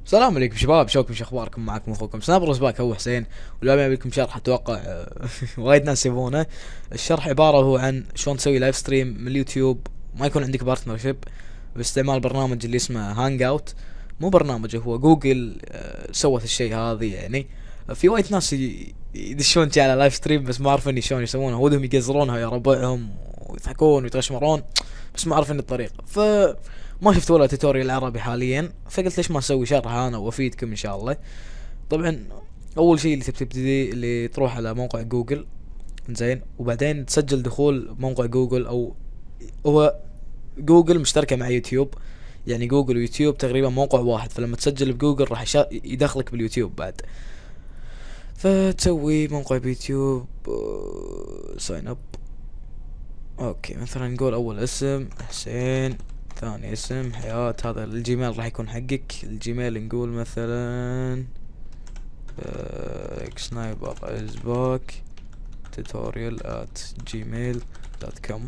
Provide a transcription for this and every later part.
السلام عليكم شباب، شوكم شو اخباركم؟ معكم اخوكم سناب رزباك هو حسين، واليوم جايب لكم شرح اتوقع وايد ناس يبونه. الشرح عباره هو عن شلون تسوي لايف ستريم من اليوتيوب، ما يكون عندك بارتنر شيب، باستعمال برنامج اللي اسمه هانج اوت. مو برنامج، هو جوجل سوت الشيء هذا يعني. في وايد ناس يدشون على لايف ستريم بس ما عارفين شلون يسوونها، ودهم يقزرونها يا ربعهم ويضحكون ويتغشمرون، بس ما عارفين الطريقه. ما شفت ولا توتوريال عربي حاليا، فقلت ليش ما اسوي شرح انا وافيدكم ان شاء الله. طبعا اول شيء اللي تبتدي اللي تروح على موقع جوجل، زين، وبعدين تسجل دخول موقع جوجل، او هو جوجل مشتركه مع يوتيوب، يعني جوجل ويوتيوب تقريبا موقع واحد، فلما تسجل بجوجل راح يدخلك باليوتيوب بعد. فتسوي موقع بيوتيوب، ساين اب. اوكي، مثلا نقول اول اسم حسين، ثاني اسم حياة، هذا الجيميل راح يكون حقك. الجيميل نقول مثلا سنايبر ازباك tutorial @gmail.com.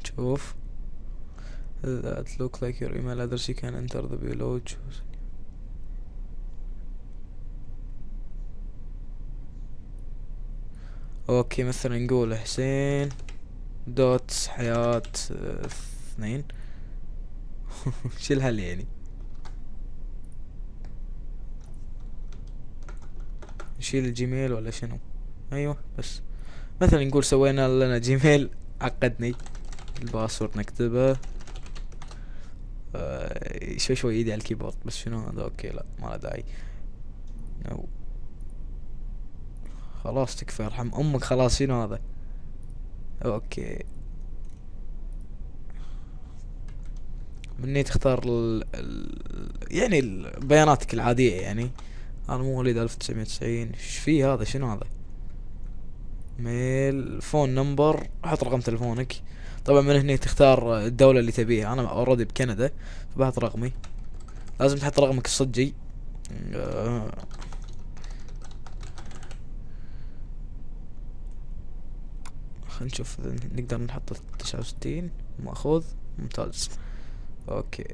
شوف that look like your email address, you can enter the below choose. اوكي، مثلا نقول حسين دوت حياة 2. شو الهل يعني؟ نشيل الجيميل ولا شنو؟ ايوه بس. مثلا نقول سوينا لنا جيميل، عقدني. الباسورد نكتبه، شوي شوي ايدي على الكيبورد، بس شنو هذا؟ اوكي لا، ما له داعي. نو. خلاص تكفى، ارحم امك، خلاص شنو هذا؟ اوكي، مني تختار يعني بياناتك العادية يعني. انا مواليد 1990. ايش فيه هذا؟ شنو هذا؟ ميل، فون نمبر، حط رقم تلفونك. طبعا من هنا تختار الدولة اللي تبيها، انا اوريدي بكندا فبحط رقمي. لازم تحط رقمك الصجي. آه، خلينا نشوف إذا نقدر نحط 69 ماخوذ. ممتاز. اوكي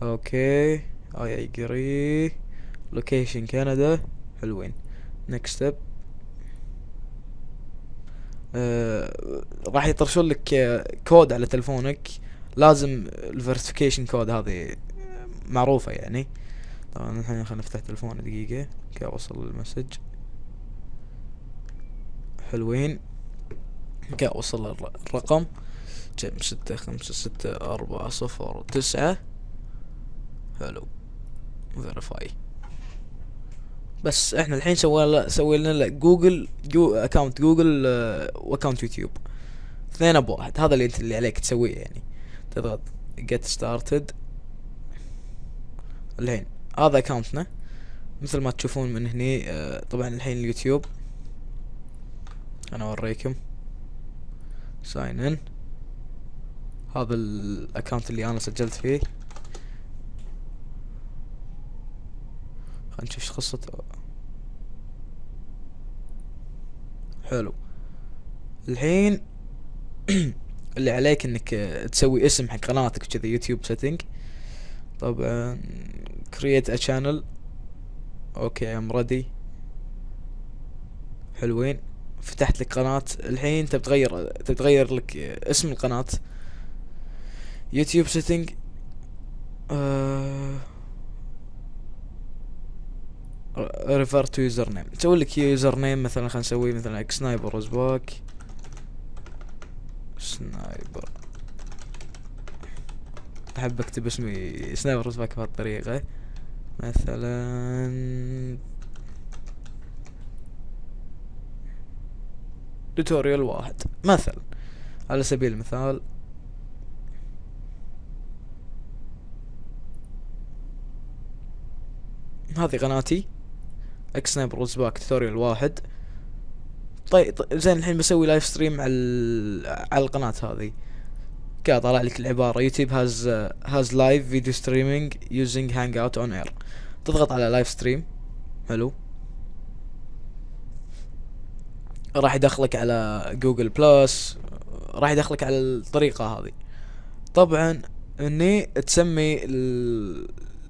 اوكي، اي اجري. لوكيشن كندا، حلوين. نكست ستيب. راح يطرشون لك كود على تلفونك، لازم الفيرتيفيكيشن كود هذه معروفة يعني. طبعا الحين خلينا نفتح تلفون دقيقة كي اوصل المسج. حلوين، كي اوصل الرقم كم؟ 656409. حلو، فيريفاي. بس احنا الحين سوينا له جوجل اكونت جوجل واكونت يوتيوب، اثنين بواحد. هذا اللي انت اللي عليك تسويه يعني. تضغط get started. الحين هذا اكونتنا مثل ما تشوفون من هني. طبعا الحين اليوتيوب انا اوريكم. ساين ان، هذا الاكونت اللي انا سجلت فيه. خلينا نشوف ايش قصته. حلو. الحين اللي عليك انك تسوي اسم حق قناتك كذا، يوتيوب سيتنج. طبعا create a channel. اوكي ام ready. حلوين، فتحت لك قناة. الحين تبي تغير لك اسم القناة. يوتيوب سيتنج، ريفر تو يوزر نيم. تسوي لك يوزر نيم، مثلا خلينا نسوي مثلا سنايبر ازباك. سنايبر، احب اكتب اسمي سنايبر ازباك بهالطريقة. مثلا توتوريال واحد مثلا، على سبيل المثال. هذه قناتي اكس سنايبر ازباك توتوريال واحد. طيب زين، الحين بسوي لايف ستريم على القناة هذه. كذا طلع لك العبارة يوتيوب هاز لايف فيديو ستريمينج يوزنج هانج اوت اون اير. تضغط على لايف ستريم. حلو. راح يدخلك على جوجل بلس، راح يدخلك على الطريقة هذه. طبعا اني تسمي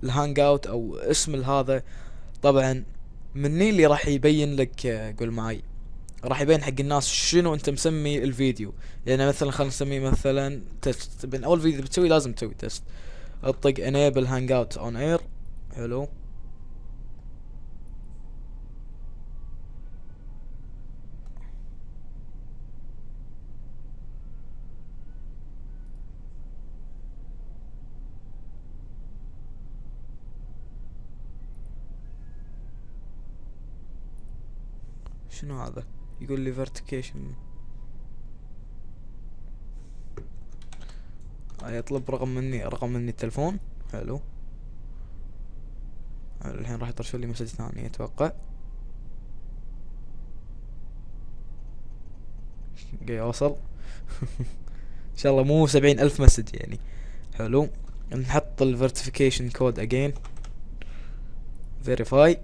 الهانج اوت او اسم هذا، طبعا مني اللي راح يبين لك، قول معي، راح يبين حق الناس شنو انت مسمي الفيديو. يعني مثلا خلينا نسميه مثلا تست، بين اول فيديو بتسوي لازم تسوي تست. اطق enable hangout on air. حلو. شنو هذا؟ يقول لي verification، يطلب رقم مني التلفون. حلو. الحين راح يطرشوا لي مسج ثاني اتوقع. جاي اوصل. ان شاء الله مو 70,000 مسج يعني. حلو. نحط الفيرتيفيكيشن كود اجين، فيريفاي.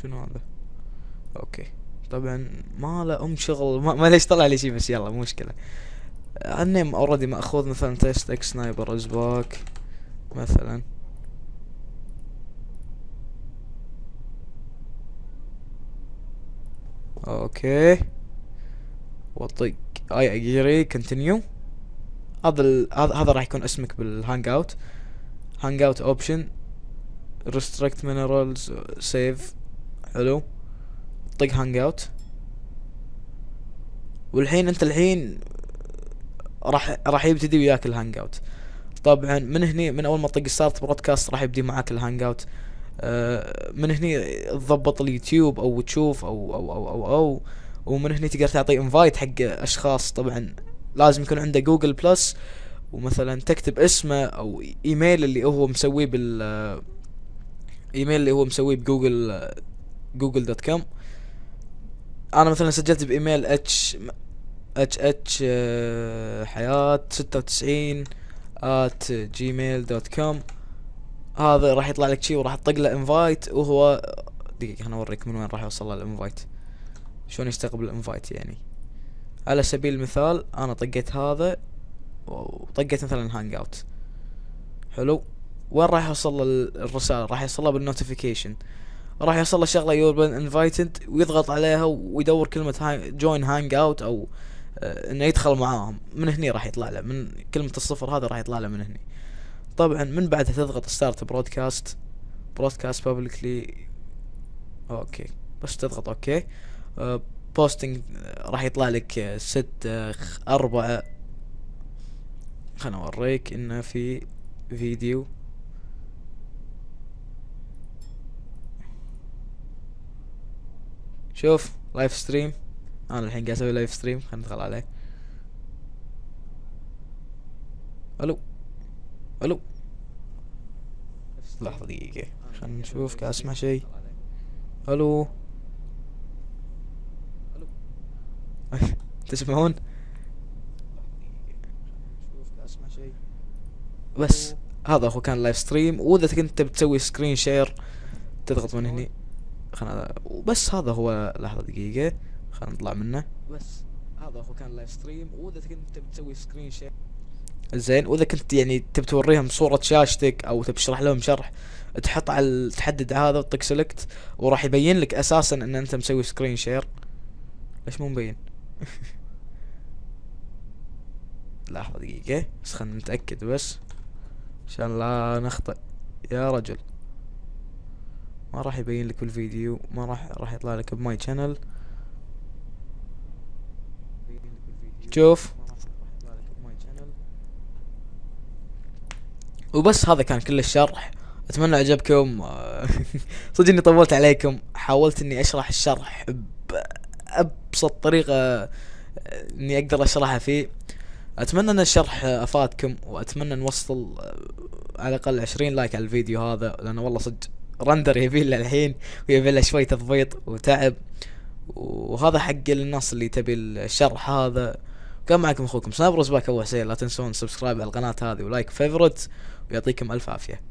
شنو هذا؟ اوكي. طبعا ما له شغل، ما ليش طلع لي شي، بس يلا مو مشكلة. النيم اوريدي ماخوذ، مثلا تيست اكس سنايبر ازباك مثلا. اوكي. واطق اي اجري كونتينيو. هذا راح يكون اسمك بالهانج اوت. هانج اوت اوبشن ريستريكت مينرالز سيف. حلو. طق هانج اوت. والحين انت الحين راح يبتدي وياك الهانج اوت. طبعا من هني، من اول ما تطق ستارت برودكاست راح يبدي معاك الهانج اوت. من هني تضبط اليوتيوب او تشوف او ومن هني تقدر تعطي انفايت حق اشخاص. طبعا لازم يكون عنده جوجل بلس، ومثلا تكتب اسمه او ايميل اللي هو مسويه ايميل اللي هو مسويه بجوجل، جوجل دوت كوم. انا مثلا سجلت بايميل اتش حياة 96 @gmail.com. هذا راح يطلع لك شي وراح تطق له انفايت. وهو دقيقة انا اوريك من وين راح يوصل له الانفايت، شلون يستقبل الانفايت. يعني على سبيل المثال انا طقيت هذا وطقيت مثلا هانج اوت. حلو. وين راح يوصل له الرسالة؟ راح يوصل له بالنوتيفيكيشن، راح يوصل له شغله يور بين انفايتد، ويضغط عليها ويدور كلمة جوين هانج اوت او انه يدخل معاهم. من هني راح يطلع له من كلمة الصفر، هذا راح يطلع له من هني. طبعا من بعدها تضغط ستارت برودكاست بابليكلي. اوكي. بس تضغط اوكي. بوستنج راح يطلع لك 6/4. خلنا اوريك انه في فيديو. شوف لايف ستريم، انا الحين قاعد اسوي لايف ستريم. خلينا ندخل عليه. الو الو. لحظة دقيقة خلينا نشوف، قاعد اسمع شيء. الو. تسمعون؟ بس هذا هو كان لايف ستريم. واذا كنت بتسوي سكرين شير تضغط من هني. خلنا بس هذا هو. لحظة دقيقة خلنا نطلع منه. بس هذا هو كان لايف ستريم. واذا كنت بتسوي سكرين شير زين، واذا كنت يعني تبي توريهم صورة شاشتك او تبي تشرح لهم شرح، تحط على تحدد هذا وتطق سلكت، وراح يبين لك اساسا ان انت مسوي سكرين شير. ليش مو مبين؟ لحظة دقيقة بس خلنا نتأكد بس عشان لا نخطئ. يا رجل ما راح يبين لك بالفيديو، ما راح يطلع لك بماي شانل. شوف. وبس هذا كان كل الشرح. اتمنى عجبكم. صدق اني طولت عليكم، حاولت اني اشرح الشرح بابسط طريقة اني اقدر اشرحها فيه. اتمنى ان الشرح افادكم، واتمنى نوصل على الاقل 20 لايك على الفيديو هذا، لانه والله صدق رندر يبي له الحين، ويبي له شوي تضبيط وتعب. وهذا حق الناس اللي تبي الشرح هذا. كان معكم اخوكم سنايبر ازباك ابو حسين. لا تنسون سبسكرايب على القناة هذه ولايك فيفورت، ويعطيكم الف عافية.